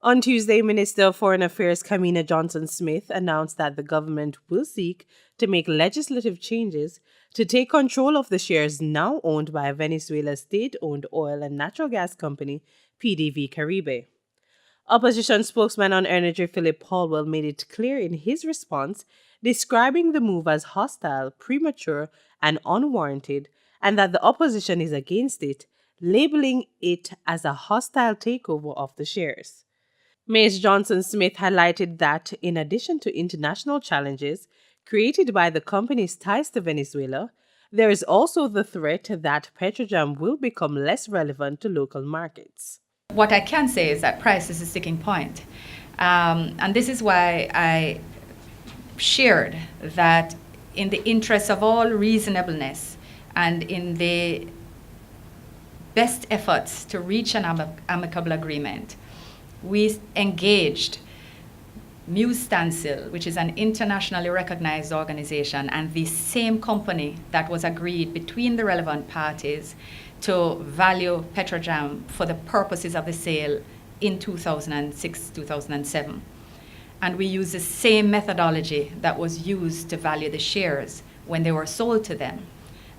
On Tuesday, Minister of Foreign Affairs Kamina Johnson-Smith announced that the government will seek to make legislative changes to take control of the shares now owned by Venezuela's state-owned oil and natural gas company, PDV Caribe. Opposition spokesman on energy Philip Paulwell made it clear in his response, describing the move as hostile, premature, and unwarranted, and that the opposition is against it, labeling it as a hostile takeover of the shares. Ms. Johnson Smith highlighted that, in addition to international challenges created by the company's ties to Venezuela, there is also the threat that Petrojam will become less relevant to local markets. What I can say is that price is a sticking point. And this is why I shared that in the interest of all reasonableness and in the best efforts to reach an amicable agreement, we engaged Muse Standstill, which is an internationally recognized organization, and the same company that was agreed between the relevant parties to value Petrojam for the purposes of the sale in 2006-2007. And we used the same methodology that was used to value the shares when they were sold to them.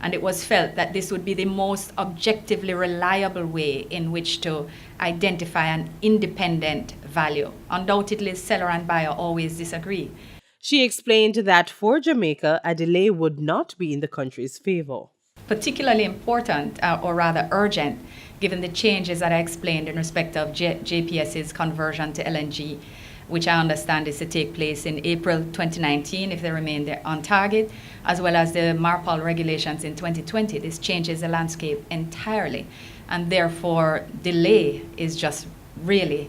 And it was felt that this would be the most objectively reliable way in which to identify an independent value. Undoubtedly, seller and buyer always disagree. She explained that for Jamaica, a delay would not be in the country's favor. Particularly important, or rather urgent, given the changes that I explained in respect of JPS's conversion to LNG, which I understand is to take place in April 2019 if they remain there on target, as well as the MARPOL regulations in 2020. This changes the landscape entirely, and therefore delay is just really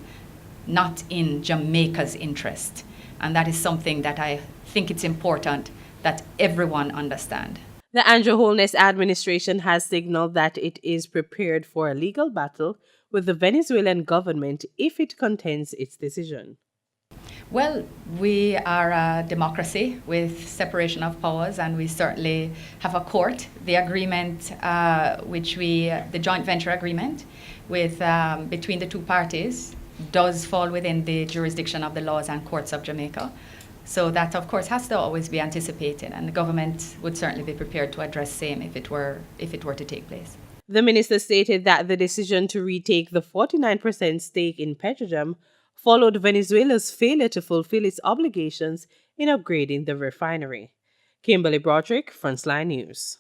not in Jamaica's interest. And that is something that I think it's important that everyone understand. The Andrew Holness administration has signaled that it is prepared for a legal battle with the Venezuelan government if it contends its decision. Well, we are a democracy with separation of powers, and we certainly have a court. The agreement, the joint venture agreement with between the two parties, does fall within the jurisdiction of the laws and courts of Jamaica. So that, of course, has to always be anticipated, and the government would certainly be prepared to address same if it were to take place. The minister stated that the decision to retake the 49% stake in Petrojam followed Venezuela's failure to fulfill its obligations in upgrading the refinery. Kimberly Broderick, Frontline News.